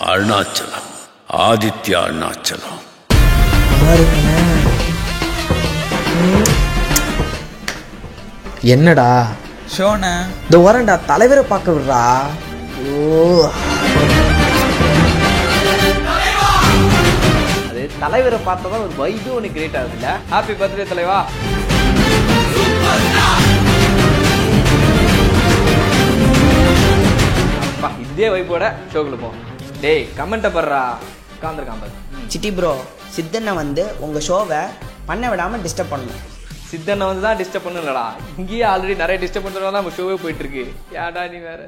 அருணாச்சலம், ஆதித்யா அருணாச்சலம். என்னடா ஷோன இந்த வரண்டா தலைவரை பார்க்க விடுறா. அது தலைவரை பார்த்தா ஒரு வைபு ஒன்று கிரியேட் ஆகுதுல்ல. ஹாப்பி பர்த்டே தலைவா. அப்பா இதே வைப்போட ஷோக்குள்ள போ. டேய் கமெண்ட்டை படுறா. உட்காந்துருக்கான் சிட்டி ப்ரோ, சித்தண்ணை வந்து உங்கள் ஷோவை பண்ண விடாமல் டிஸ்டர்ப் பண்ணணும். சித்தனை வந்து தான் டிஸ்டர்ப் பண்ணுங்களா? இங்கேயே ஆல்ரெடி நிறைய டிஸ்டர்ப் பண்ணுறதா நம்ம ஷோவே போயிட்டு இருக்கு. யாடா நீ வேற.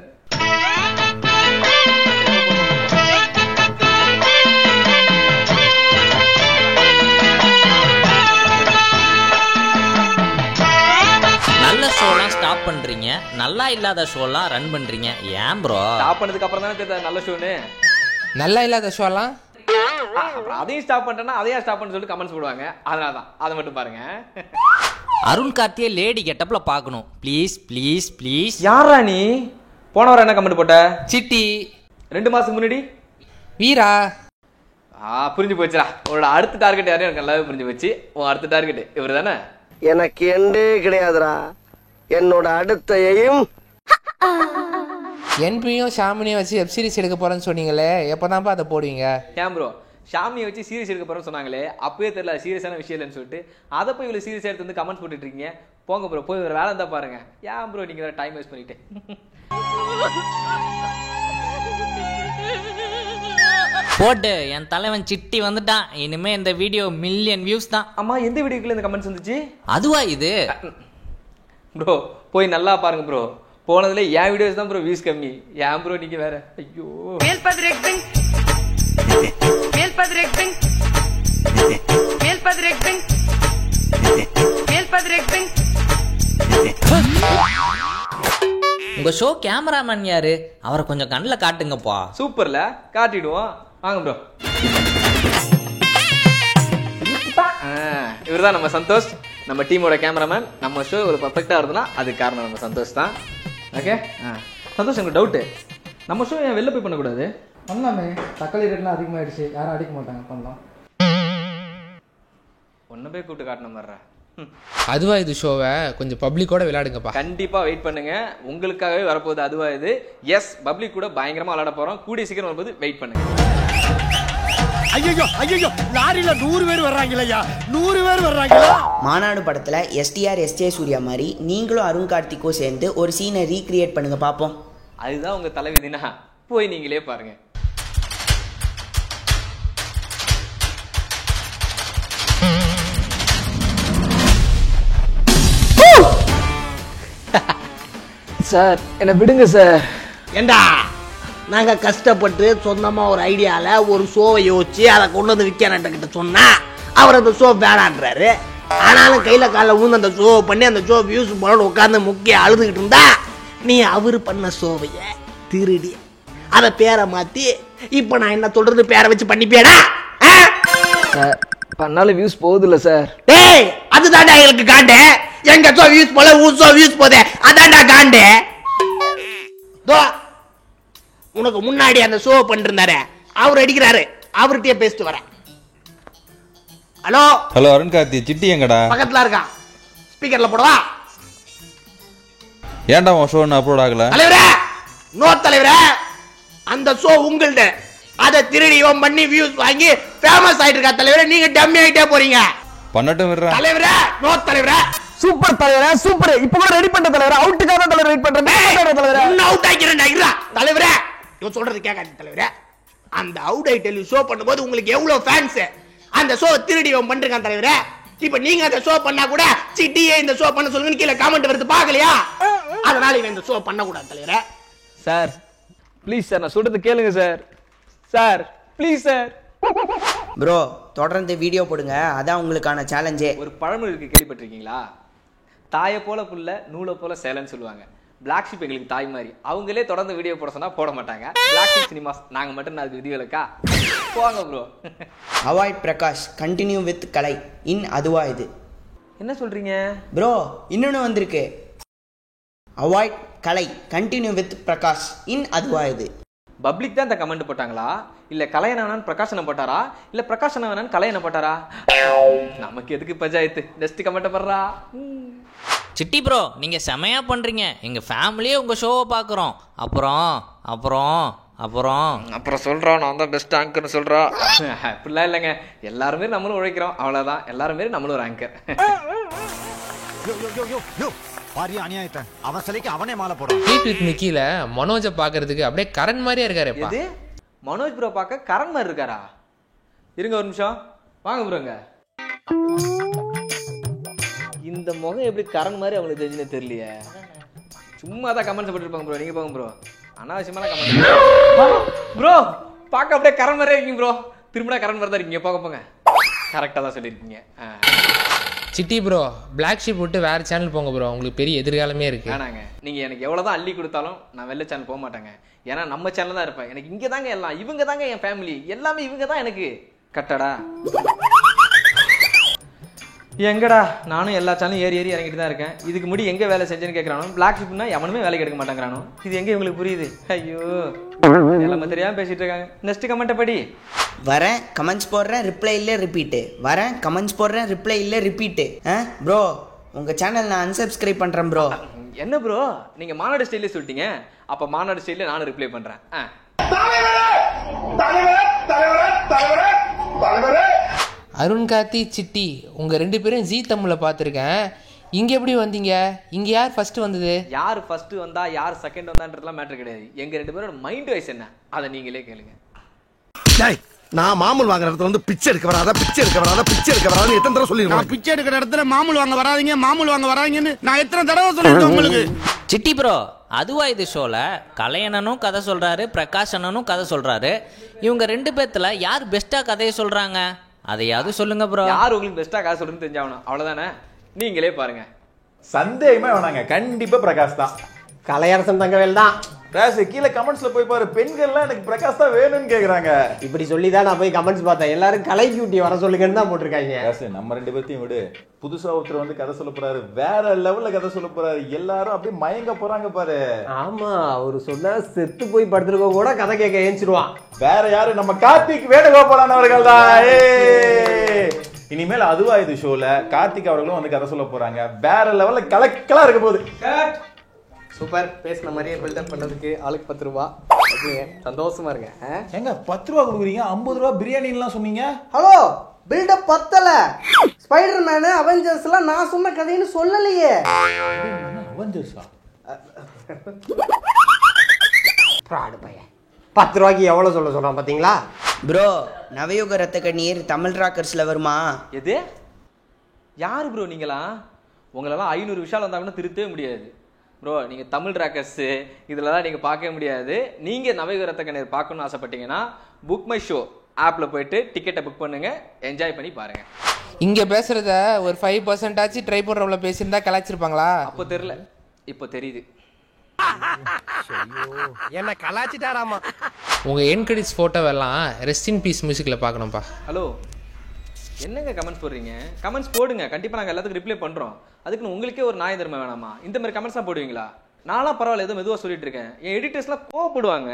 நல்ல ஷோலாம் ஸ்டாப் பண்றீங்க, நல்லா இல்லாத ஷோலாம் ரன் பண்றீங்க. ஏன் ப்ரோ? ஸ்டாப் பண்ணதுக்கு அப்புறம் தானே தெரியுது நல்ல ஷோன்னு. நல்லா இல்லாத ஷோலாம் அப்புறம் அதையும் ஸ்டாப் பண்ணிட்டேன்னா அதையும் ஸ்டாப் பண்ண சொல்லிட்டு கமெண்ட்ஸ் போடுவாங்க. அதனால தான் அதை மட்டும் பாருங்க. அருண் கார்த்தியை லேடி கெட்டப்ல பார்க்கணும். Please please please. யாரா நீ? போன வாரம் என்ன கமெண்ட் போட்ட? சிட்டி 2 மாசத்துக்கு முன்னாடி வீரா. புரிஞ்சு போச்சுடா. உன்னோட அடுத்த டார்கெட் யாரும் எனக்கு நல்லாவே புரிஞ்சு போச்சு. உன் அடுத்த டார்கெட் இவர் தானே? எனக்கு எண்டே கிடையாதுடா. என்னோட அடுத்த எய்ம் என்பியும் ஷாமினியும் வச்சு வெப் சீரிஸ் எடுக்க போறேன்னு சொன்னீங்களே, எப்போதான்ப்பா அதை போடுவீங்க? ஏன் ப்ரோ, ஷாமியை வச்சு சீரியஸ் எடுக்க போறோம்னு சொன்னாங்களே, அப்பவே தெரியல சீரியஸான விஷயம் இல்லைன்னு சொல்லிட்டு அதை போய் இவ்வளோ சீரியஸ் எடுத்து வந்து கமெண்ட்ஸ் போட்டுட்டு இருக்கீங்க. போங்க ப்ரோ, போய் ஒரு வேலை இருந்தால் பாருங்க. ஏன் ப்ரோ நீங்க வேற டைம் வேஸ்ட் பண்ணிட்டு. போட்டு என் தலைவன் சிட்டி வந்துட்டான். இனிமே இந்த வீடியோ மில்லியன் வியூஸ் தான். அம்மா எந்த வீடியோக்குள்ள இந்த கமெண்ட்ஸ் வந்துச்சு? அதுவா இது? ப்ரோ போய் நல்லா பாருங்க ப்ரோ. போனதுல என் வீடியோஸ் தான் ப்ரோ வியூஸ் கம்மி. ஏன் ப்ரோ நீங்க வேற. ஐயோ உங்க ஷோ கேமராமேன் யாரு? அவரை கொஞ்சம் கண்ணில் காட்டுங்கப்பா. சூப்பர்ல, காட்டிடுவோம். வாங்க ப்ரோ. இவர்தான் நம்ம சந்தோஷ், நம்ம டீமோட கேமராமேன். நம்ம ஷோ ஒரு பர்ஃபெக்டா இருந்ததுன்னா அதுக்கு காரணம் நம்ம சந்தோஷ் தான். ஓகே சந்தோஷ், எனக்கு டவுட்டு, நம்ம ஷோ ஏன் வெளில போய் பண்ணக்கூடாது? பண்ணலாமே, தக்காளி ரேட்லாம் அதிகமாகிடுச்சு, யாரும் அடிக்க மாட்டாங்க, பண்ணலாம். ஒன்ன போய் கூப்பிட்டு காட்டணும் வர்ற. அதுவா இது ஷோவை கொஞ்சம் பப்ளிக்கோட விளையாடுங்கப்பா. கண்டிப்பா வெயிட் பண்ணுங்க, உங்களுக்காகவே வரப்போகுது அதுவா இது. எஸ், பப்ளிக் கூட பயங்கரமா விளையாட போறோம். கூடிய சீக்கிரம் வரும்போது வெயிட் பண்ணுங்க. ஐயோ ஐயோ, லாரியில 100 பேர் வர்றாங்களையா, 100 பேர் வர்றாங்களா? மாநாடு படத்தில் எஸ்டிஆர் எஸ்ஜே சூர்யா மாதிரி நீங்களும் அருண் கார்த்திக்கும் சேர்ந்து ஒரு சீனை ரீக்ரியேட் பண்ணுங்க பார்ப்போம். அதுதான் உங்க தலைவிதினா, போய் நீங்களே பாருங்க. சார் என்ன விடுங்க சார். ஏண்டா, நாங்க கஷ்டப்பட்டு சொந்தமா ஒரு ஐடியால ஒரு ஷோவை யோசிச்சு அதை கொண்டு வந்து விற்கிறகிட்ட சொன்னா அவர் அந்த ஷோ வேணான்றாரு. ஆனாலும் கையில கால ஊந்து அந்த ஷோ பண்ணி அந்த ஷோ வியூஸ் போல உட்காந்து முக்கிய அழுதுகிட்டு இருந்தா, நீ அவரு பண்ண ஷோவைய திருடி அதை பேரை மாத்தி இப்ப நான் என்ன சொல்றது பேரை வச்சு பண்ணிப்பேடா. பண்ணாலும் வியூஸ் போகுது இல்ல சார். டேய், அதுதான்டா எங்களுக்கு காண்டு. எங்க ஷோ வியூஸ் போல உன் ஷோ வியூஸ் போதே, அதான்டா காண்டு. உனக்கு முன்னாடி அந்த ஷோ பண்ணிருந்தாரு, அவர் அடிக்கிறாரு, அவர்கிட்டயே பேசிட்டு வரேன். ஹலோ ஹலோ அருண் கார்த்தி, சிட்டி எங்கடா? பக்கத்துல இருக்கான், ஸ்பீக்கர்ல போடவா? ஏன்டா உன் ஷோ அப்லோட் ஆகல? தலைவரே, நோ தலைவரே, அந்த ஷோ உங்கள்ட்ட, அதை திருடி இவன் பண்ணி வியூஸ் வாங்கி ஃபேமஸ் ஆயிட்டு இருக்கா தலைவரே. நீங்க டம்மி ஆயிட்டே போறீங்க. பண்ணட்டும் விடுறா தலைவரே. நோ தலைவரே. சூப்பர் தலைவரே, சூப்பர். இப்போ கூட ரெடி பண்ண தலைவரே, அவுட்டுக்காக தான் தலைவரே வெயிட் பண்றேன் தலைவரே. இன்னும் அவுட் ஆகிறேன்டா. இருடா தலைவரே, இவன் சொல்றது கேட்காது தலைவரே. அந்த அவுட் ஐ டெல் ஷோ பண்ணும்போது உங்களுக்கு எவ்வளவு ஃபேன்ஸ், அந்த ஷோ திருடி இவன் பண்றான் தலைவரே. இப்ப நீங்க அந்த ஷோ பண்ணா கூட சிட்டியே இந்த ஷோ பண்ண சொல்லுங்க கீழே கமெண்ட் வருது, பாக்கலையா? அதனால இவன் இந்த ஷோ பண்ண கூடாது தலைவரே. சார் ப்ளீஸ் சார், நான் சொல்றது கேளுங்க sir. Sir please sir. Bro தொடர்ந்து வீடியோ போடுங்க, அதான் உங்களுக்கான சேலஞ்சே. ஒரு பழமொழி இருக்கு, கேள்விப்பட்டிருக்கீங்களா? தாயை போல புள்ள, நூலை போல சேலன்னு சொல்லுவாங்க. பிளாக் ஷிப் எங்களுக்கு தாய் மாதிரி. அவங்களே தொடர்ந்து வீடியோ போட சொன்னா போட மாட்டாங்க. பிளாக் ஷிப் சினிமாஸ் நாங்க மட்டும் அதுக்கு விதிவிலக்கா? போங்க bro. Avoid Prakash, continue with Kalai in அதுவா இது. என்ன சொல்றீங்க ப்ரோ? இன்னொன்று வந்திருக்கு, avoid Kalai continue with Prakash in அதுவா இது. பப்ளிக் தான் இந்த கமெண்ட் போட்டாங்களா இல்ல கலையணவன் பிரகாஷனம் போட்டாரா இல்ல பிரகாஷனவன் கலையண போட்டாரா? நமக்கு எதுக்கு பஞ்சாயத்து, நெக்ஸ்ட் கமெண்ட் பண்றா. சிட்டி ப்ரோ நீங்க செமையா பண்றீங்க, எங்க ஃபேமிலியே உங்க ஷோவை பாக்குறோம். அப்புறம் அப்புறம் அப்புறம் அப்புறம் சொல்றோம் நான் தான் பெஸ்ட் ஆங்கர்னு சொல்றோம். அப்படிலாம் இல்லைங்க, எல்லாருமே நம்மளும் உழைக்கிறோம், அவ்வளவுதான். எல்லாருமே நம்மளும் ஒரு ஆங்கர். அவன் சிலைக்கு அவனே மாலை போடுறான். ஹீட் வித் நிக்கில மனோஜை பாக்குறதுக்கு அப்படியே கரண் மாதிரியே இருக்காரு. எது மனோஜ் ப்ரோ பார்க்க கரண் மாதிரி இருக்காரா? இருங்க ஒரு நிமிஷம், வாங்க ப்ரோங்க. இந்த முகம் எப்படி கரண் மாதிரி அவங்களுக்கு தெரிஞ்சுன்னு தெரியலையே. சும்மா தான் கமெண்ட்ஸ் போட்டுருப்பாங்க ப்ரோ. நீங்க போங்க ப்ரோ, அனாவசியமான கமெண்ட் ப்ரோ. பார்க்க அப்படியே கரண் மாதிரியே இருக்கீங்க ப்ரோ. திரும்பினா கரண் மாதிரி தான் இருக்கீங்க. போங்க போங்க, கரெக்டாக தான் சொல்லியிருக்கீங்க. சிட்டி ப்ரோ பிளாக் ஷீப் விட்டு வேற சேனல் போங்க ப்ரோ, உங்களுக்கு பெரிய எதிர்காலமே இருக்கு. வேணாங்க, நீங்க எனக்கு எவ்வளவுதான் அள்ளி கொடுத்தாலும் நான் வெள்ளை சேனல் போக மாட்டேங்க. ஏன்னா நம்ம சேனல் தான் இருப்பேன். எனக்கு இங்க தாங்க எல்லாம், இவங்க தாங்க என் ஃபேமிலி, எல்லாமே இவங்க தான் எனக்கு. கட்டடா எங்கடா, நானும் எல்லா சேனலும் ஏறி ஏறி இறங்கிட்டு தான் இருக்கேன். இதுக்கு முடி எங்க வேலை செஞ்சேன்னு கேட்கறானோ, பிளாக் ஷிப்னா எவனுமே வேலைக்கு எடுக்க மாட்டேங்கிறானோ. இது எங்க இவங்களுக்கு புரியுது? ஐயோ எல்லாமே தெரியாம பேசிட்டு இருக்காங்க. நெக்ஸ்ட் கமெண்ட் படி. வரேன் கமெண்ட்ஸ் போடுறேன் ரிப்ளை இல்லை ரிப்பீட்டு, வரேன் கமெண்ட்ஸ் போடுறேன் ரிப்ளை இல்லை ரிப்பீட்டு. ப்ரோ உங்கள் சேனல் நான் அன்சப்ஸ்கிரைப் பண்ணுறேன் ப்ரோ. என்ன ப்ரோ நீங்கள் மாநாடு ஸ்டைலே சொல்லிட்டீங்க, அப்போ மாநாடு ஸ்டைலே நானும் ரிப்ளை பண்ணுறேன். அருண் கார்த்தி சிட்டி உங்க 2 பேரும் ஜீ தமிழ்ல பார்த்துருக்கேன். இங்க எப்படி வந்தீங்க? இங்க யார் ஃபர்ஸ்ட் வந்தது? யார் ஃபர்ஸ்ட் வந்தா யார் செகண்ட் வந்தான்றதுலாம் மேட்டர் கிடையாது. எங்க 2 பேரோட மைண்ட் வைஸ் என்ன அதை நீங்களே கேளுங்க. நான் மாமூல் வாங்குற இடத்துல வந்து பிச்சை எடுக்க வராத, பிச்சை எடுக்க வராத, பிச்சை எடுக்க வராத எத்தனை தடவை சொல்லிருக்கேன். நான் பிச்சை எடுக்கிற இடத்துல மாமூல் வாங்க வராதீங்க, மாமூல் வாங்க வராதீங்கன்னு நான் எத்தனை தடவை சொல்லிருக்கேன் உங்களுக்கு. சிட்டி ப்ரோ அதுவா இது ஷோல கலையணனும் கதை சொல்றாரு, பிரகாஷ் அண்ணனும் கதை சொல்றாரு. இவங்க 2 பேத்துல யார் பெஸ்டா கதையை சொல்றாங்க அதையாவது சொல்லுங்க ப்ரோ. யார் உங்களுக்கு பெஸ்டா கதை சொல்றதுன்னு தெரிஞ்சாகணும், அவ்வளவுதானே. நீங்களே பாருங்க. சந்தேகமே வேணாங்க, கண்டிப்பா பிரகாஷ் தான். கலையரசன் தங்கவேல் தான். கீழே கமெண்ட்ஸ்ல போய் பாரு, பெண்கள்லாம் எனக்கு பிரகாஷ் தான் வேணும்னு கேக்குறாங்க. இப்படி சொல்லிதான் நான் போய் கமெண்ட்ஸ் பார்த்தேன். எல்லாரும் கலை கியூட்டி வர சொல்லுங்கன்னு தான் போட்டிருக்காங்க. நம்ம 2 பேர்த்தையும் விடு, புதுசா ஒருத்தர் வந்து கதை சொல்ல போறாரு, வேற லெவல்ல கதை சொல்ல போறாரு. எல்லாரும் அப்படியே மயங்க போறாங்க பாரு. ஆமா அவரு சொன்னா செத்து போய் படுத்துருக்க கூட கதை கேட்க ஏஞ்சிருவான். வேற யாரு, நம்ம கார்த்திக் வேணுகோபாலன் அவர்கள் தான். இனிமேல் அதுவா இது ஷோல கார்த்திக் அவர்களும் வந்து கதை சொல்ல போறாங்க. வேற லெவல்ல கலக்கலா இருக்க போகுது. சூப்பர், பேசின மாதிரியே பில்டப் பண்ணதுக்கு ஆளுக்கு 10 ரூபா. சந்தோஷமா இருங்க. எங்க 10 ரூபா கொடுக்குறீங்க, 50 ரூபா பிரியாணிலாம் சொன்னீங்க. ஹலோ பில்டப் பத்தல. ஸ்பைடர் மேனு அவெஞ்சர்ஸ்லாம் நான் சொன்ன கதைன்னு சொல்லலையே. அவெஞ்சர்ஸா? ஃப்ராட் பையன். 10 ரூபாய்க்கு எவ்வளவு சொல்ல சொல்றான் பாத்தீங்களா? ப்ரோ நவயுக ரத்த கண்ணீர் தமிழ் ராக்கர்ஸ்ல வருமா? எது யாரு ப்ரோ நீங்களா? உங்களெல்லாம் 500 விஷயம் வந்தா கூட திருத்தவே முடியாது ப்ரோ. நீங்கள் தமிழ் ராக்கர்ஸ் இதிலலாம் நீங்கள் பார்க்கவே முடியாது. நீங்கள் நவயுக ரத்த கண்ணீர் பார்க்கணும்னு ஆசைப்பட்டீங்கன்னா புக் மை ஷோ ஆப்பில் போயிட்டு டிக்கெட்டை புக் பண்ணுங்க, என்ஜாய் பண்ணி பாருங்க. இங்க பேசுறத ஒரு 5% ஆச்சு ட்ரை பண்றவங்கள பேசியிருந்தா கலாச்சிருப்பாங்களா? அப்போ தெரியல, இப்போ தெரியுது. என்ன கலாச்சிட்டாராமா. உங்க என் கிரெடிட்ஸ் போட்டோவெல்லாம் ரெஸ்ட் இன் பீஸ் மியூசிக்ல பார்க்கணும்ப்பா. ஹலோ என்னங்க கமெண்ட்ஸ் போடுறீங்க? கமெண்ட்ஸ் போடுங்க, கண்டிப்பாக நாங்கள் எல்லாத்துக்கும் ரிப்ளை பண்ணுறோம். அதுக்குன்னு உங்களுக்கே ஒரு நியாய தர்மம் வேணாமா? இந்த மாதிரி கமெண்ட்ஸ்லாம் போடுவீங்களா? நான்லாம் பரவாயில்ல, ஏதோ மெதுவாக சொல்லிட்டு இருக்கேன். என் எடிட்டர்ஸ்லாம் கோவப்படுவாங்க.